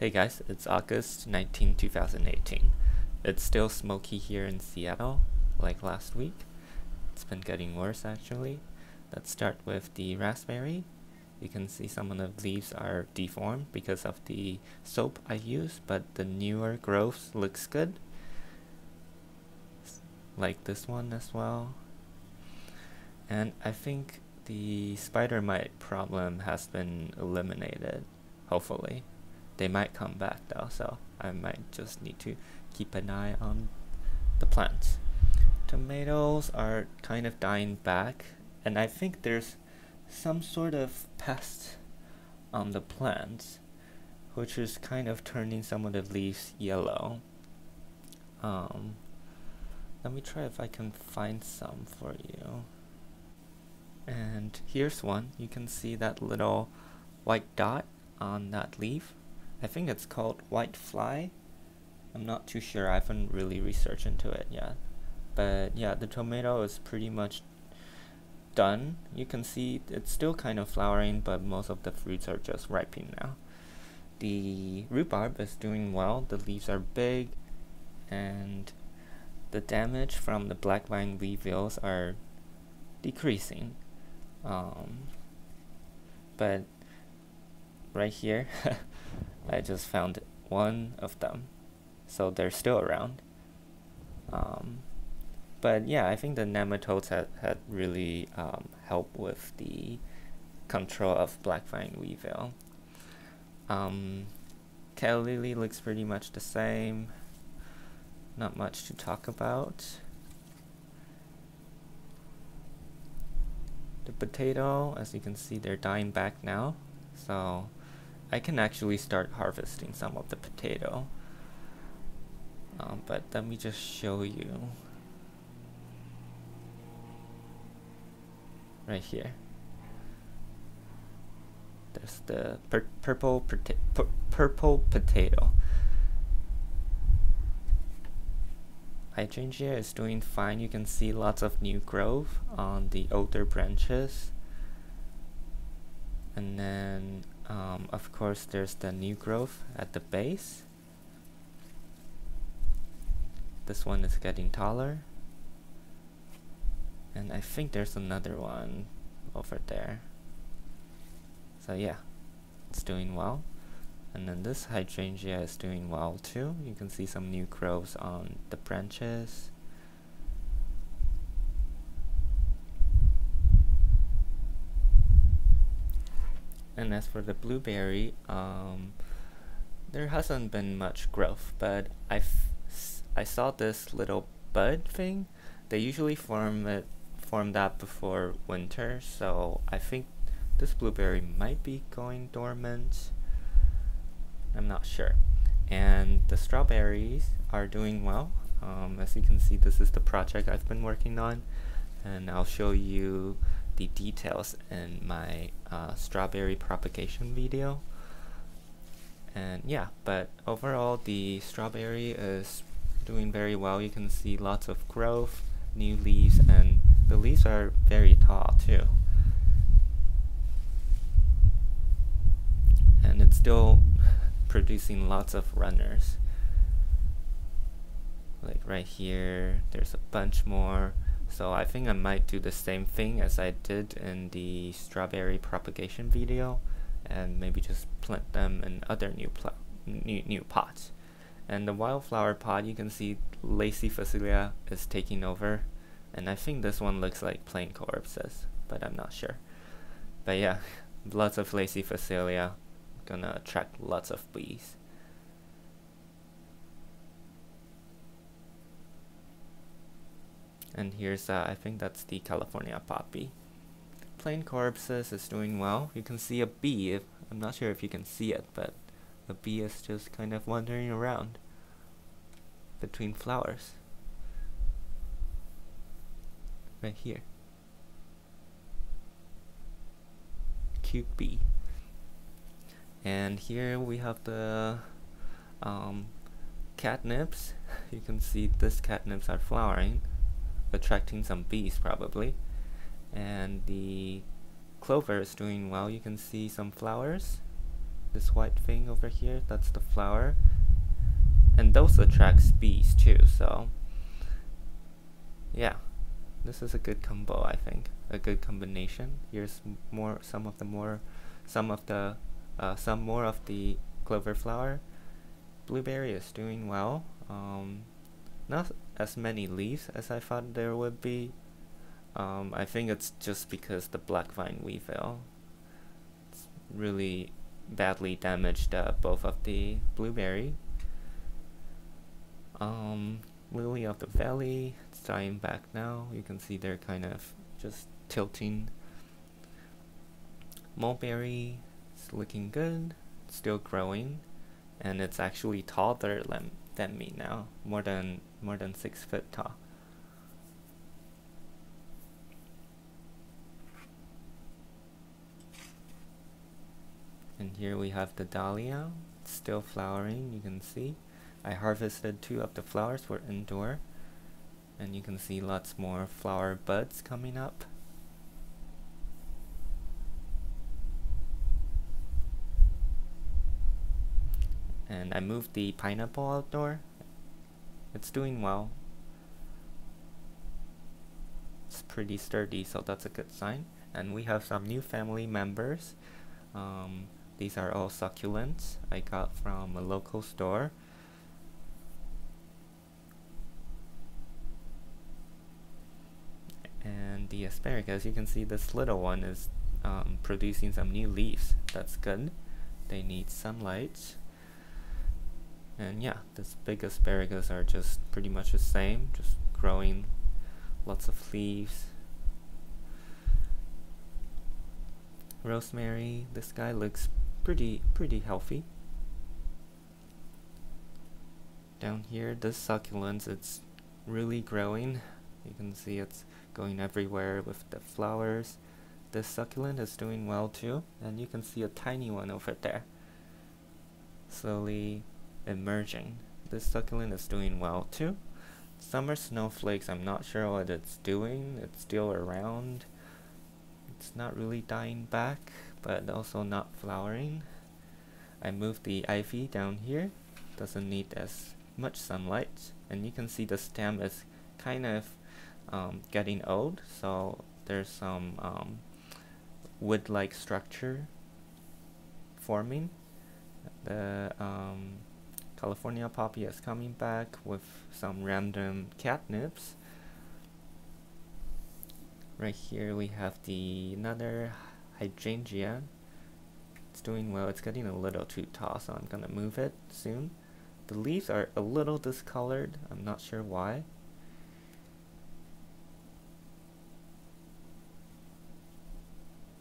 Hey guys, it's August 19, 2018. It's still smoky here in Seattle, like last week. It's been getting worse actually. Let's start with the raspberry. You can see some of the leaves are deformed because of the soap I use, but the newer growths looks good. Like this one as well. And I think the spider mite problem has been eliminated, hopefully. They might come back though, so I might just need to keep an eye on the plants. Tomatoes are kind of dying back, and I think there's some sort of pest on the plants, which is kind of turning some of the leaves yellow. Let me try if I can find some for you. And here's one. You can see that little white dot on that leaf. I think it's called white fly. I'm not too sure. I haven't really researched into it yet. But yeah, the tomato is pretty much done. You can see it's still kind of flowering, but most of the fruits are just ripening now. The rhubarb is doing well. The leaves are big, and the damage from the black vine weevils are decreasing. But right here, I just found one of them, so they're still around. But yeah, I think the nematodes had really helped with the control of black vine weevil. Calla lily looks pretty much the same. Not much to talk about. The potato, as you can see, they're dying back now, so I can actually start harvesting some of the potato. But let me just show you. Right here. There's the purple potato. Hydrangea is doing fine. You can see lots of new growth on the older branches. And then of course there's the new growth at the base. This one is getting taller. And I think there's another one over there. So yeah, it's doing well. And then this hydrangea is doing well too. You can see some new growths on the branches. And as for the blueberry, there hasn't been much growth, but I saw this little bud thing. They usually form that before winter, so I think this blueberry might be going dormant. I'm not sure. And the strawberries are doing well. As you can see, this is the project I've been working on, and I'll show you the details in my strawberry propagation video. And yeah, but overall the strawberry is doing very well. You can see lots of growth, new leaves, and the leaves are very tall too. And it's still producing lots of runners. Like right here, there's a bunch more. So I think I might do the same thing as I did in the strawberry propagation video, and maybe just plant them in other new pots. And the wildflower pot, you can see Lacy Facilia is taking over, and I think this one looks like plain corpses, but I'm not sure. But yeah, lots of Lacy Facilia, gonna attract lots of bees. And here's I think that's the California poppy. Plain corpses is doing well. You can see a bee. I'm not sure if you can see it, but the bee is just kind of wandering around between flowers. Right here. Cute bee. And here we have the catnips. You can see this catnips are flowering, attracting some bees probably. And the clover is doing well. You can see some flowers. this white thing over here, that's the flower. And those attracts bees too, so yeah, this is a good combo, I think. A good combination. Here's some more of the clover flower. Blueberry is doing well. Not as many leaves as I thought there would be. I think it's just because the black vine weevil really badly damaged both of the blueberry. Lily of the Valley, it's dying back now. You can see they're kind of just tilting. Mulberry is looking good, it's still growing, and it's actually taller than me now, more than 6 foot tall. And here we have the dahlia, it's still flowering, you can see. I harvested 2 of the flowers for indoor, and you can see lots more flower buds coming up. And I moved the pineapple outdoor. It's doing well. It's pretty sturdy, so that's a good sign. And we have some new family members. These are all succulents I got from a local store. And the asparagus, you can see this little one is producing some new leaves. That's good. They need sunlight. And yeah, this big asparagus are just pretty much the same, just growing lots of leaves. Rosemary, this guy looks pretty healthy. Down here, this succulents, it's really growing. You can see it's going everywhere with the flowers. This succulent is doing well too, and you can see a tiny one over there slowly emerging. This succulent is doing well too. Summer snowflakes, I'm not sure what it's doing. It's still around. It's not really dying back, but also not flowering. I moved the ivy down here. Doesn't need as much sunlight, and you can see the stem is kind of getting old, so there's some wood-like structure forming. The California poppy is coming back with some random catnips. Right here we have another hydrangea. It's doing well. It's getting a little too tall, so I'm gonna move it soon. The leaves are a little discolored. I'm not sure why.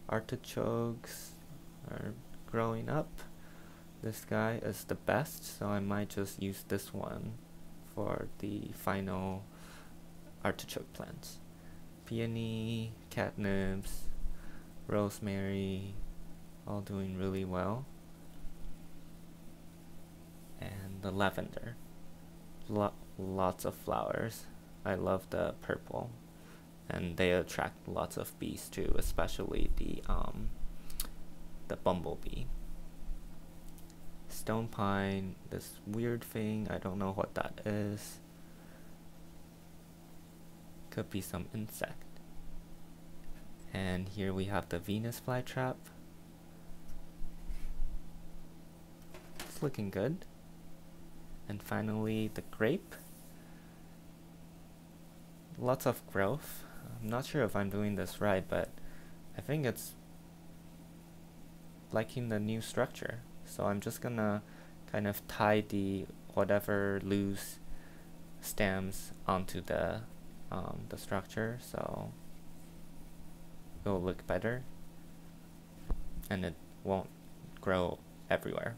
Artichokes are growing up. This guy is the best, so I might just use this one for the final artichoke plants. Peony, catnips, rosemary, all doing really well. And the lavender, lots of flowers. I love the purple, and they attract lots of bees too, especially the bumblebee. Stone pine, this weird thing, I don't know what that is. Could be some insect. And here we have the Venus flytrap. It's looking good. And finally the grape. Lots of growth. I'm not sure if I'm doing this right, but I think it's liking the new structure. So I'm just gonna kind of tie the whatever loose stems onto the structure, so it'll look better and it won't grow everywhere.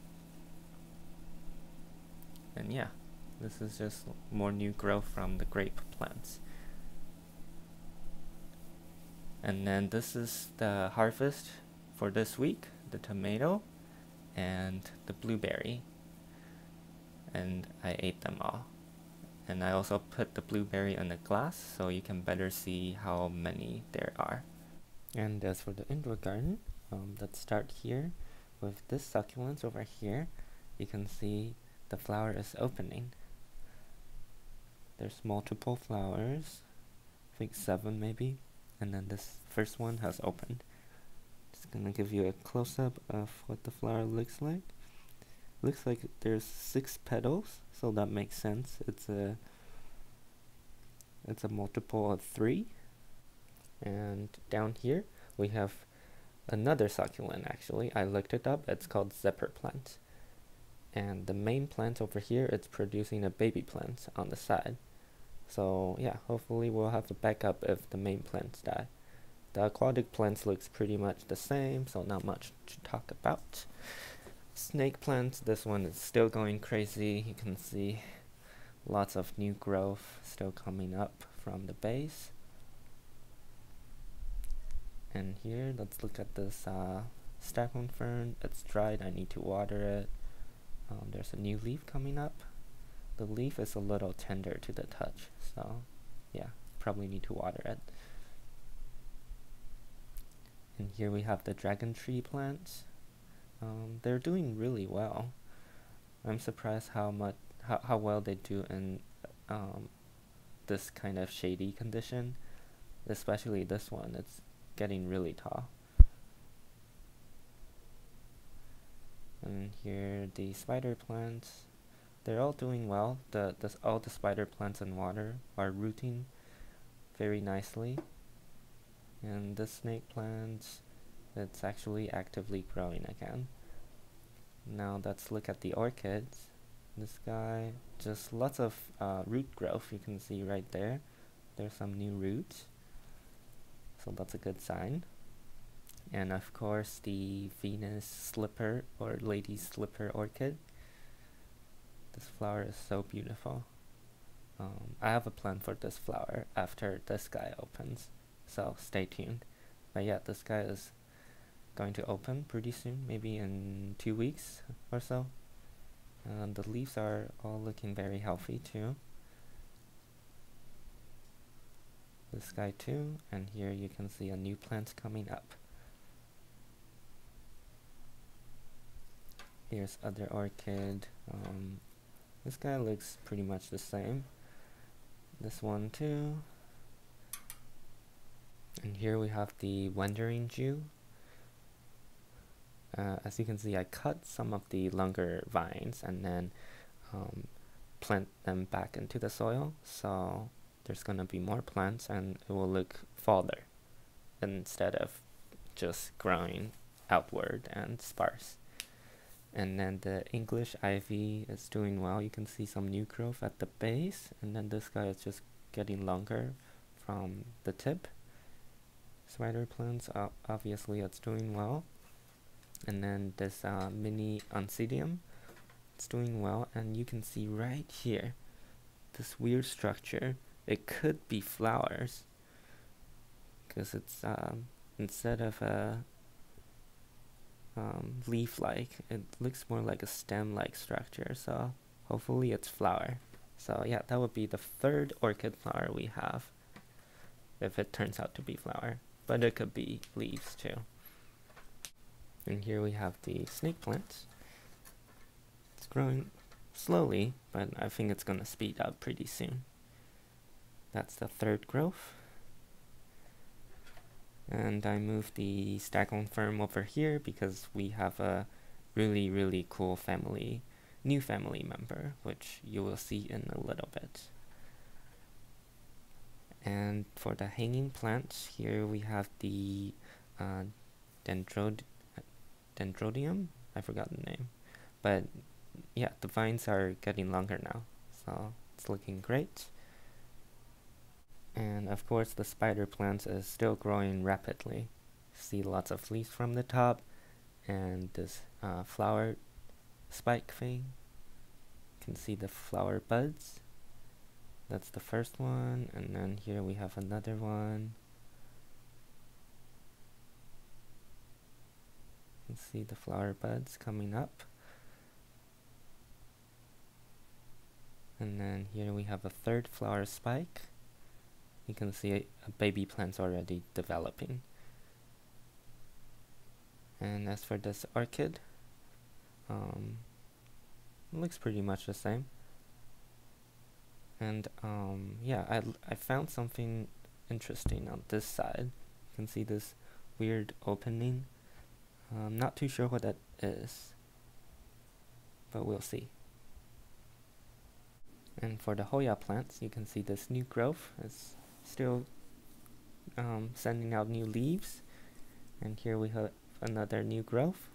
And yeah, this is just more new growth from the grape plants. And then this is the harvest for this week, the tomato and the blueberry, and I ate them all. And I also put the blueberry in a glass so you can better see how many there are. And as for the indoor garden, let's start here. with this succulents over here, you can see the flower is opening. There's multiple flowers, I think 7 maybe, and then this first one has opened. Just gonna give you a close-up of what the flower looks like. Looks like there's 6 petals, so that makes sense. It's a multiple of 3. And down here we have another succulent. Actually, I looked it up. It's called zephyr plant. And the main plant over here, it's producing a baby plant on the side. So yeah, hopefully we'll have a backup if the main plants die. The aquatic plants looks pretty much the same, so not much to talk about. Snake plants, this one is still going crazy. You can see lots of new growth still coming up from the base. And here, let's look at this staghound fern. It's dried, I need to water it. There's a new leaf coming up. The leaf is a little tender to the touch, so yeah, probably need to water it. And here we have the dragon tree plants. They're doing really well. I'm surprised how well they do in this kind of shady condition, especially this one. It's getting really tall. And here the spider plants, they're all doing well. All the spider plants in water are rooting very nicely. And the snake plants, it's actually actively growing again. Now let's look at the orchids. This guy, just lots of root growth, you can see right there. There's some new roots, so that's a good sign. And of course the Venus slipper or lady slipper orchid. This flower is so beautiful. I have a plan for this flower after this guy opens, so stay tuned. But yeah, this guy is going to open pretty soon, maybe in 2 weeks or so. And the leaves are all looking very healthy too. This guy too, and here you can see a new plant coming up. Here's other orchid. This guy looks pretty much the same. This one too. And here we have the wandering Jew. As you can see, I cut some of the longer vines and then plant them back into the soil, so there's gonna be more plants and it will look fuller instead of just growing outward and sparse. And then the English ivy is doing well. You can see some new growth at the base, and then this guy is just getting longer from the tip. Spider plants, obviously it's doing well. And then this mini oncidium, it's doing well, and you can see right here this weird structure. It could be flowers because it's instead of a leaf-like, it looks more like a stem-like structure, so hopefully it's flower. So yeah, that would be the 3rd orchid flower we have if it turns out to be flower, but it could be leaves too. And here we have the snake plants. It's growing slowly, but I think it's gonna speed up pretty soon. That's the 3rd growth. And I moved the staghound fern over here because we have a really cool new family member, which you will see in a little bit. And for the hanging plants, here we have the dendrodium. I forgot the name, but yeah, the vines are getting longer now, so it's looking great. And of course the spider plant is still growing rapidly. See lots of leaves from the top, and this flower spike thing. You can see the flower buds. That's the first one, and then here we have another one. You can see the flower buds coming up. And then here we have a 3rd flower spike. You can see a baby plant's already developing. And as for this orchid, It looks pretty much the same. And yeah, I found something interesting on this side. You can see this weird opening. I'm not too sure what that is, but we'll see. And for the Hoya plants, you can see this new growth is still sending out new leaves. And here we have another new growth.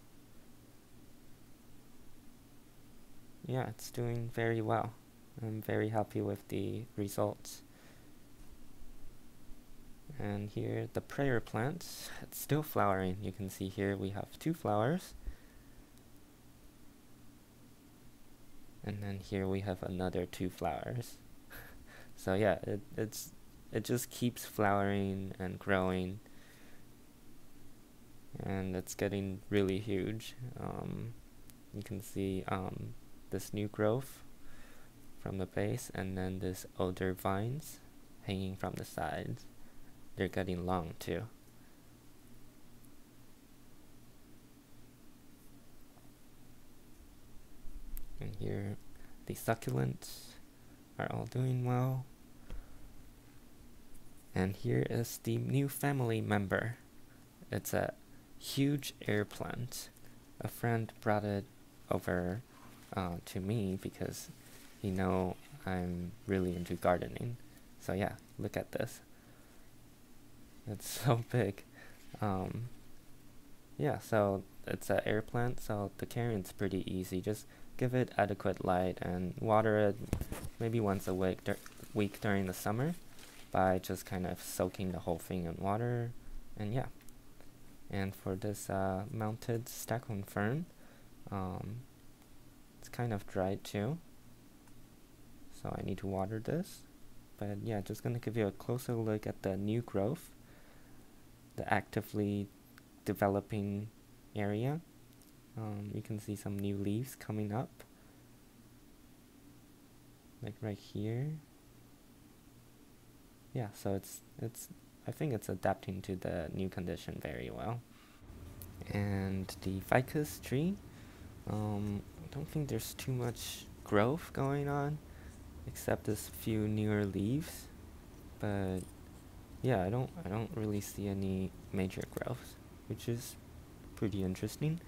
Yeah, it's doing very well. I'm very happy with the results. And here the prayer plant, it's still flowering. You can see here we have 2 flowers. And then here we have another 2 flowers. So yeah, it just keeps flowering and growing. And it's getting really huge. You can see this new growth from the base, and then this older vines hanging from the sides. They're getting long too. And here the succulents are all doing well. And here is the new family member. It's a huge air plant. A friend brought it over to me because he know I'm really into gardening. So yeah, look at this. It's so big. Yeah, so it's an air plant, so the caring's pretty easy. Just give it adequate light and water it maybe once a week during the summer by just kind of soaking the whole thing in water. And yeah. And for this mounted stackhorn fern, it's kind of dried too, so I need to water this. But yeah, just gonna give you a closer look at the new growth, the actively developing area. You can see some new leaves coming up, like right here. Yeah, so it's I think it's adapting to the new condition very well. And the ficus tree, I don't think there's too much growth going on, except this few newer leaves. But yeah, I don't really see any major growth, which is pretty interesting.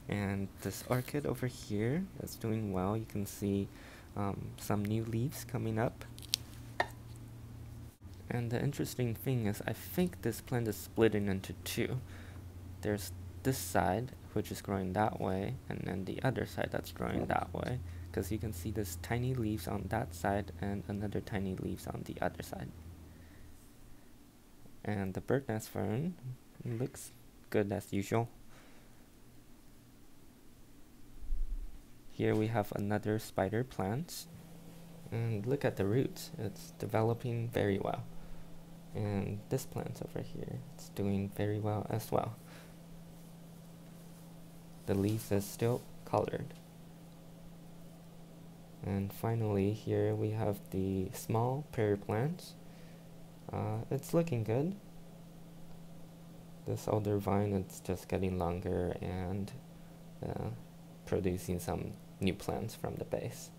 And this orchid over here is doing well. You can see some new leaves coming up. And the interesting thing is, I think this plant is splitting into 2. There's this side, which is growing that way, and then the other side that's growing that way. Because you can see this tiny leaves on that side and another tiny leaves on the other side. And the bird nest fern looks good as usual. Here we have another spider plant. And look at the roots, it's developing very well. And this plant over here, it's doing very well as well. The leaves is still colored. And finally here we have the small prayer plant. It's looking good. This older vine, it's just getting longer and producing some new plants from the base.